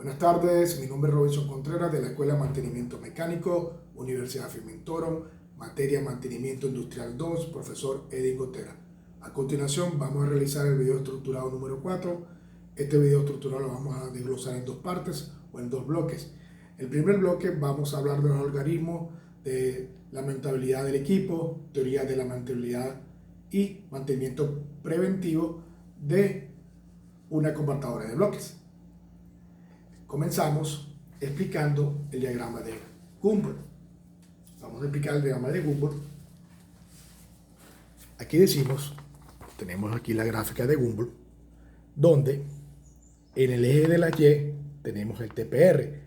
Buenas tardes, mi nombre es Robinson Contreras de la Escuela de Mantenimiento Mecánico, Universidad Fimentoro, materia Mantenimiento Industrial 2, profesor Edwin Gotera. A continuación vamos a realizar el video estructurado número 4. Este video estructurado lo vamos a desglosar en dos partes o en dos bloques. El primer bloque vamos a hablar de los algoritmos de la mantenibilidad del equipo, teoría de la mantenibilidad y mantenimiento preventivo de una compactadora de bloques. Comenzamos explicando el diagrama de Gumbel. Vamos a explicar el diagrama de Gumbel. Aquí decimos, tenemos aquí la gráfica de Gumbel, donde en el eje de la Y tenemos el TPR,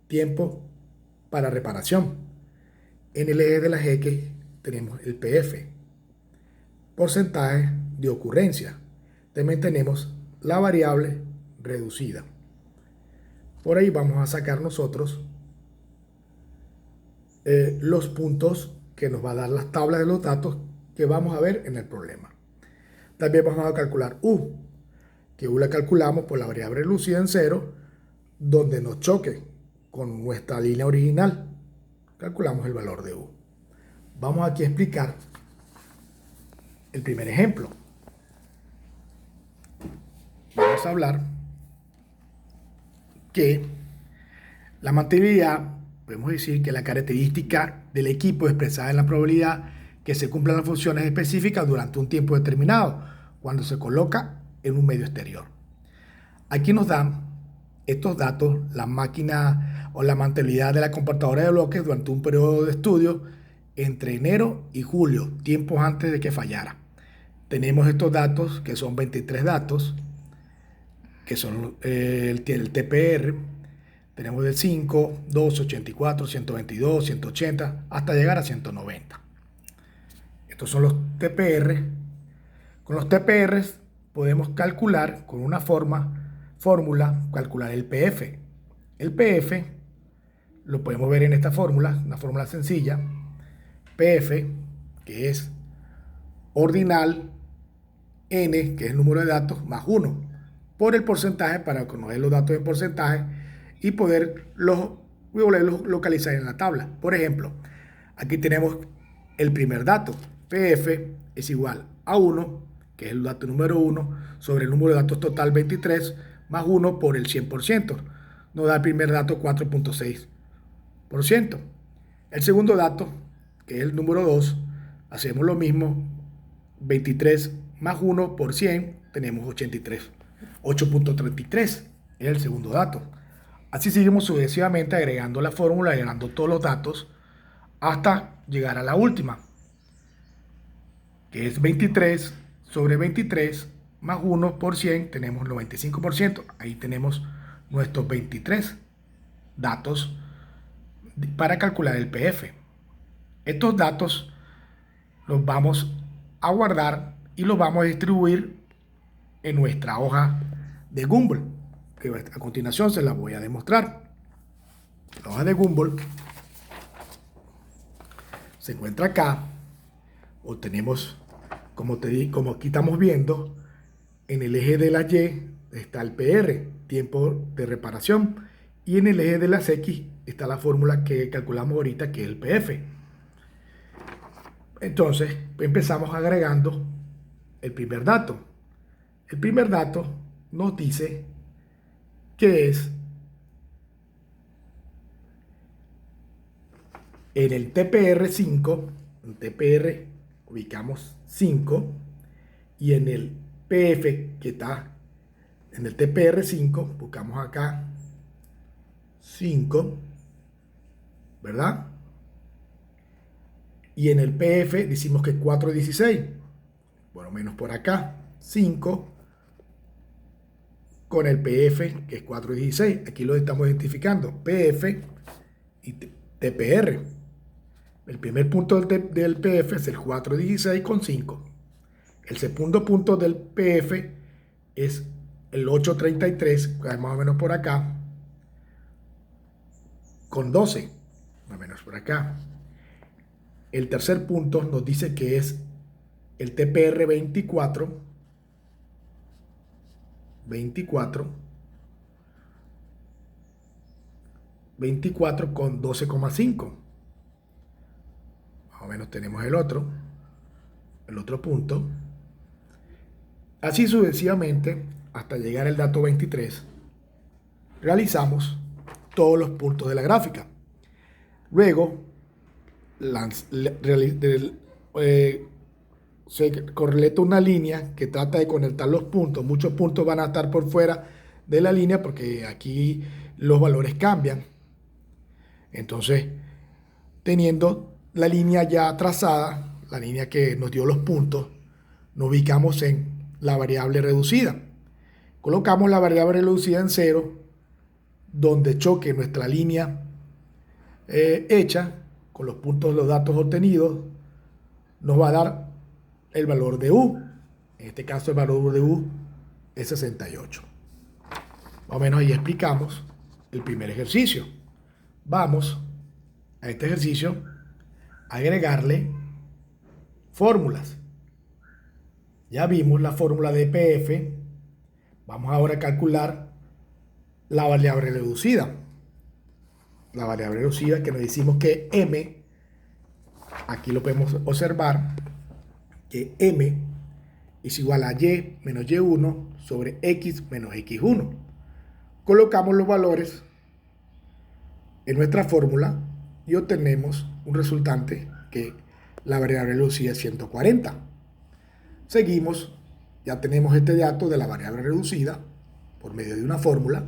tiempo para reparación. En el eje de las X tenemos el PF, porcentaje de ocurrencia. También tenemos la variable reducida. Por ahí vamos a sacar nosotros los puntos que nos va a dar las tablas de los datos que vamos a ver en el problema. También vamos a calcular U, que U la calculamos por la variable reducida en 0, donde nos choque con nuestra línea original. Calculamos el valor de U. Vamos aquí a explicar el primer ejemplo. Vamos a hablar que la mantenibilidad, podemos decir que la característica del equipo expresada en la probabilidad que se cumplan las funciones específicas durante un tiempo determinado, cuando se coloca en un medio exterior. Aquí nos dan estos datos, la máquina o la mantenibilidad de la compactadora de bloques durante un periodo de estudio entre enero y julio, tiempos antes de que fallara. Tenemos estos datos, que son 23 datos, que son el TPR. Tenemos del 5, 2, 84, 122, 180, hasta llegar a 190. Estos son los TPR. Con los TPR podemos calcular con una fórmula, calcular el PF. El PF lo podemos ver en esta fórmula, una fórmula sencilla. PF, que es ordinal n, que es el número de datos, más 1, por el porcentaje, para conocer los datos en porcentaje y poderlos localizar en la tabla. Por ejemplo, aquí tenemos el primer dato. PF es igual a 1, que es el dato número 1, sobre el número de datos total 23, más 1 por el 100%. Nos da el primer dato 4.6%. El segundo dato, que es el número 2, hacemos lo mismo. 23 más 1 por 100, tenemos 83. 8.33 es el segundo dato. Así seguimos sucesivamente agregando la fórmula, agregando todos los datos hasta llegar a la última, que es 23 sobre 23 más 1 por 100, tenemos 95%. Ahí tenemos nuestros 23 datos para calcular el PF. Estos datos los vamos a guardar y los vamos a distribuir en nuestra hoja de Gumbel, que a continuación se la voy a demostrar. La hoja de Gumbel se encuentra acá, o tenemos, como aquí estamos viendo, en el eje de la Y está el PR, tiempo de reparación, y en el eje de las X está la fórmula que calculamos ahorita, que es el PF. Entonces empezamos agregando el primer dato. El primer dato nos dice que es en el TPR5, en TPR ubicamos 5, y en el PF que está en el TPR5, buscamos acá 5, ¿verdad? Y en el PF decimos que 4.16, bueno, menos por acá, 5, con el PF, que es 4.16. Aquí lo estamos identificando, PF y TPR. El primer punto del PF es el 4.16 con 5. El segundo punto del PF es el 8.33, más o menos por acá, con 12, más o menos por acá. El tercer punto nos dice que es el TPR 24, 24 con 12,5. Más o menos tenemos el otro punto. Así sucesivamente hasta llegar al dato 23. Realizamos todos los puntos de la gráfica. Luego se correlata una línea que trata de conectar los puntos. Muchos puntos van a estar por fuera de la línea porque aquí los valores cambian. Entonces, teniendo la línea ya trazada, la línea que nos dio los puntos, nos ubicamos en la variable reducida. Colocamos la variable reducida en 0, donde choque nuestra línea hecha con los puntos de los datos obtenidos, nos va a dar el valor de U. En este caso el valor de U es 68. Más o menos ahí explicamos el primer ejercicio. Vamos a este ejercicio a agregarle fórmulas. Ya vimos la fórmula de PF. Vamos ahora a calcular la variable reducida. La variable reducida que nos decimos que M, aquí lo podemos observar, que M es igual a Y menos Y1 sobre X menos X1. Colocamos los valores en nuestra fórmula y obtenemos un resultante que la variable reducida es 140. Seguimos, ya tenemos este dato de la variable reducida por medio de una fórmula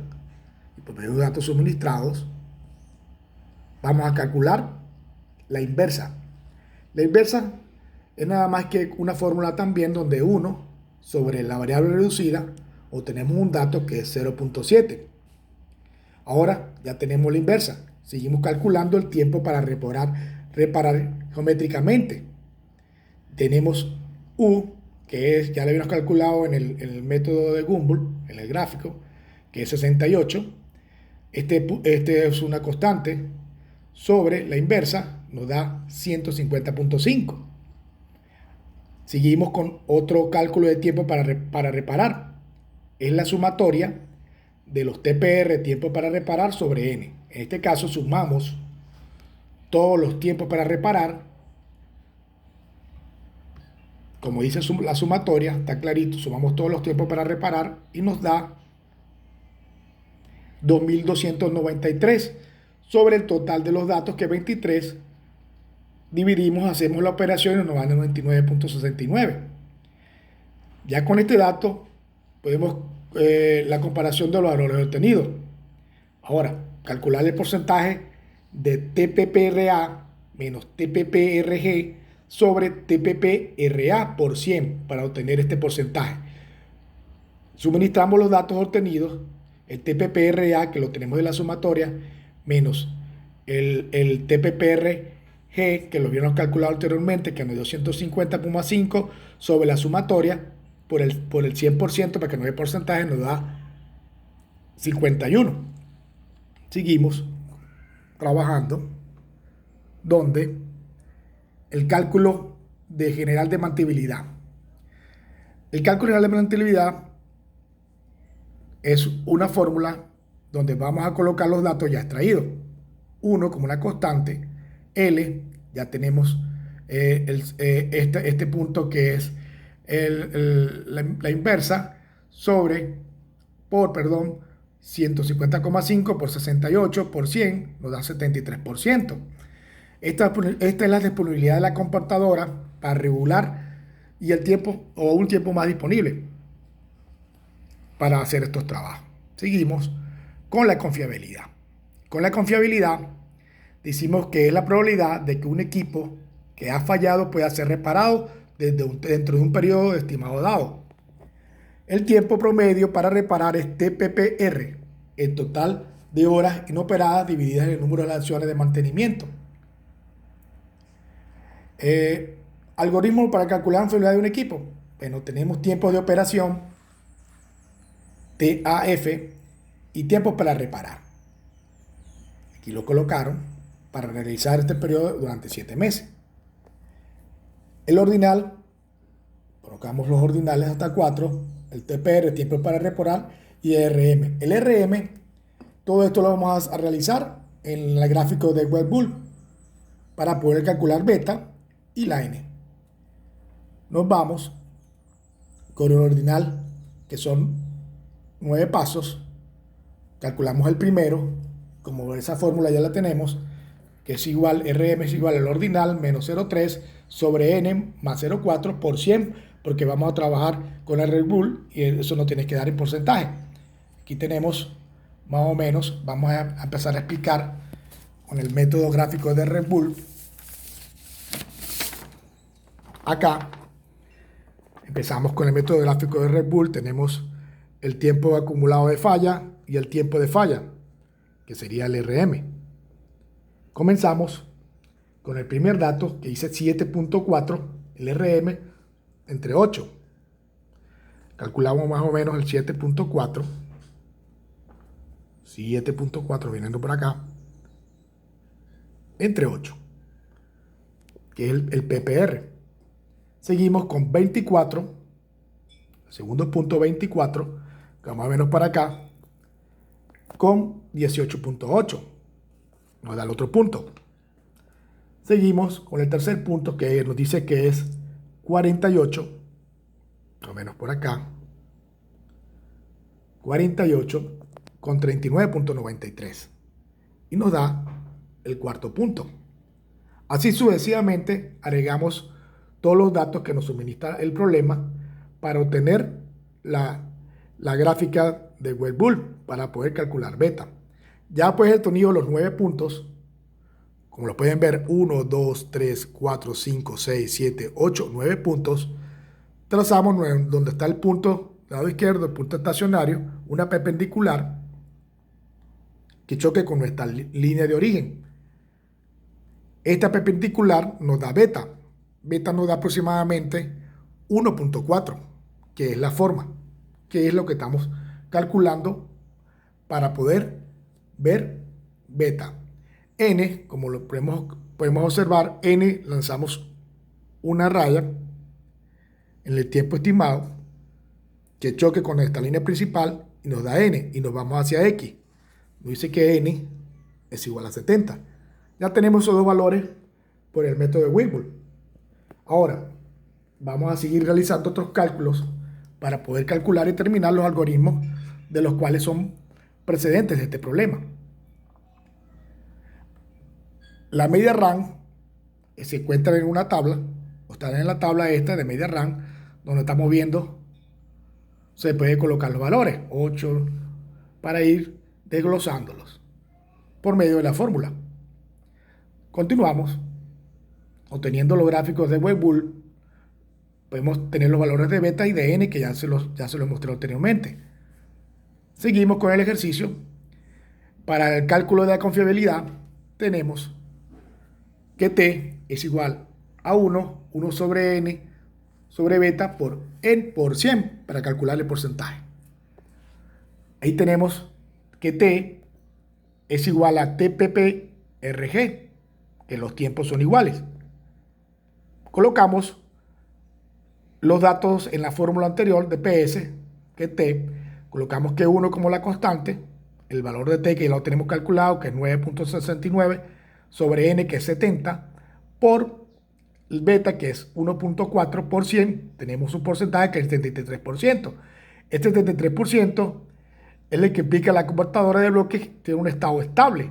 y por medio de datos suministrados. Vamos a calcular la inversa. La inversa es nada más que una fórmula también donde 1 sobre la variable reducida obtenemos un dato que es 0.7. Ahora ya tenemos la inversa. Seguimos calculando el tiempo para reparar geométricamente. Tenemos U, que es, ya lo habíamos calculado en el método de Gumbel, en el gráfico, que es 68. Este es una constante. Sobre la inversa nos da 150.5. Seguimos con otro cálculo de tiempo para reparar. Es la sumatoria de los TPR, tiempo para reparar, sobre N. En este caso sumamos todos los tiempos para reparar. Como dice la sumatoria, está clarito, sumamos todos los tiempos para reparar y nos da 2293 sobre el total de los datos, que es 23. Dividimos, hacemos la operación y nos van a 99.69. Ya con este dato podemos la comparación de los valores obtenidos. Ahora, calcular el porcentaje de TPPRA menos TPPRG sobre TPPRA por 100 para obtener este porcentaje. Suministramos los datos obtenidos, el TPPRA, que lo tenemos de la sumatoria, menos el TPPRG, que lo habíamos calculado anteriormente, que nos dio 150.5 sobre la sumatoria por el 100%, para que nos dé porcentaje, nos da 51. Seguimos trabajando, donde el cálculo general de mantenibilidad. El cálculo general de mantenibilidad es una fórmula donde vamos a colocar los datos ya extraídos. 1 como una constante, L, ya tenemos este punto que es la inversa sobre, 150,5 por 68 por 100 nos da 73%. Esta es la disponibilidad de la computadora para regular y el tiempo o un tiempo más disponible para hacer estos trabajos. Seguimos con la confiabilidad. Con la confiabilidad decimos que es la probabilidad de que un equipo que ha fallado pueda ser reparado dentro de un periodo estimado dado. El tiempo promedio para reparar es TPPR, el total de horas inoperadas divididas en el número de las acciones de mantenimiento. Algoritmo para calcular la fiabilidad de un equipo. Bueno, tenemos tiempos de operación, TAF, y tiempos para reparar. Aquí lo colocaron para realizar este periodo durante 7 meses. El ordinal, colocamos los ordinales hasta 4, el TPR, tiempo para reparar, y el RM. El RM, todo esto lo vamos a realizar en el gráfico de Red Bull para poder calcular beta y la N. Nos vamos con el ordinal, que son 9 pasos. Calculamos el primero, como esa fórmula ya la tenemos, que es igual, RM es igual al ordinal menos 0,3 sobre N más 0,4 por 100, porque vamos a trabajar con el Red Bull y eso no tienes que dar en porcentaje. Aquí tenemos más o menos, vamos a empezar a explicar con el método gráfico de Red Bull. Acá empezamos con el método gráfico de Red Bull, tenemos el tiempo acumulado de falla y el tiempo de falla, que sería el RM. Comenzamos con el primer dato que dice 7.4, el RM entre 8. Calculamos más o menos el 7.4. 7.4 viniendo por acá. Entre 8. Que es el PPR. Seguimos con 24. Segundo punto 24. Que más o menos para acá. Con 18.8. Nos da el otro punto. Seguimos con el tercer punto que nos dice que es 48, más o menos por acá, 48 con 39.93 y nos da el cuarto punto. Así sucesivamente agregamos todos los datos que nos suministra el problema para obtener la gráfica de Red Bull para poder calcular beta. Ya pues he tenido los 9 puntos. Como lo pueden ver, 1, 2, 3, 4, 5, 6, 7, 8, 9 puntos. Trazamos donde está el punto, lado izquierdo, el punto estacionario, una perpendicular que choque con nuestra línea de origen. Esta perpendicular nos da beta. Beta nos da aproximadamente 1.4, que es la forma, que es lo que estamos calculando para poder ver beta. N, como lo podemos observar, N lanzamos una raya en el tiempo estimado que choque con esta línea principal y nos da N y nos vamos hacia X. Nos dice que N es igual a 70. Ya tenemos esos dos valores por el método de Red Bull. Ahora, vamos a seguir realizando otros cálculos para poder calcular y terminar los algoritmos de los cuales son precedentes de este problema. La media RAM se encuentra en una tabla, o está en la tabla esta de media RAM, donde estamos viendo, se puede colocar los valores, 8, para ir desglosándolos por medio de la fórmula. Continuamos, obteniendo los gráficos de Red Bull, podemos tener los valores de beta y de N, que ya se los mostré anteriormente. Seguimos con el ejercicio. Para el cálculo de la confiabilidad, tenemos que T es igual a 1 sobre N sobre beta por N por 100 para calcular el porcentaje. Ahí tenemos que T es igual a TPP-RG, que los tiempos son iguales. Colocamos los datos en la fórmula anterior de PS, que T, colocamos que 1 como la constante, el valor de T que ya lo tenemos calculado, que es 9.69, sobre N, que es 70, por el beta, que es 1.4 por 100, tenemos un porcentaje que es el 73%. Este 73% es el que implica la computadora de bloques tiene un estado estable,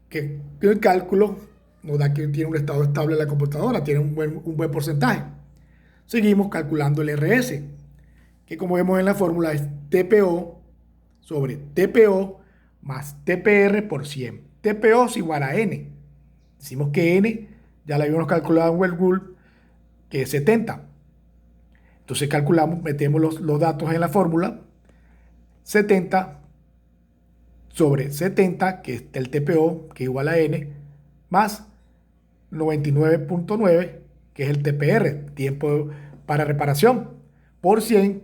que el cálculo nos da que tiene un estado estable la computadora, tiene un buen porcentaje. Seguimos calculando el RS, que como vemos en la fórmula es TPO sobre TPO más TPR por 100. TPO es igual a N. Decimos que N ya la habíamos calculado en Red Bull, que es 70. Entonces calculamos, metemos los datos en la fórmula. 70 sobre 70, que es el TPO, que es igual a N, más 99.9, que es el TPR, tiempo para reparación, por 100,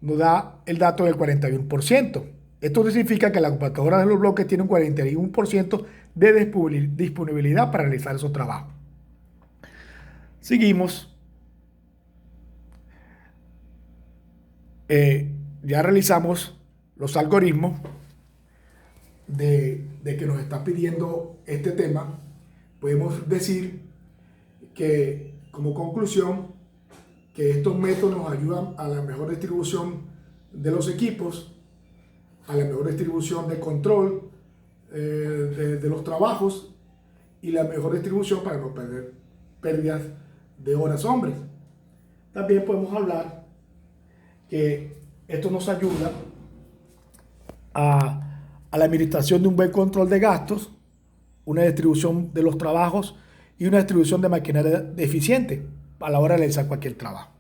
nos da el dato del 41%. Esto significa que la computadora de los bloques tiene un 41% de disponibilidad para realizar esos trabajos. Seguimos. Ya realizamos los algoritmos de que nos está pidiendo este tema, podemos decir que como conclusión, que estos métodos nos ayudan a la mejor distribución de los equipos, a la mejor distribución de control de los trabajos y la mejor distribución para no perder pérdidas de horas hombres. También podemos hablar que esto nos ayuda a la administración de un buen control de gastos, una distribución de los trabajos y una distribución de maquinaria eficiente a la hora de realizar cualquier trabajo.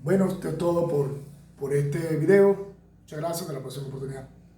Bueno, esto es todo por este video. Muchas gracias, hasta la próxima oportunidad.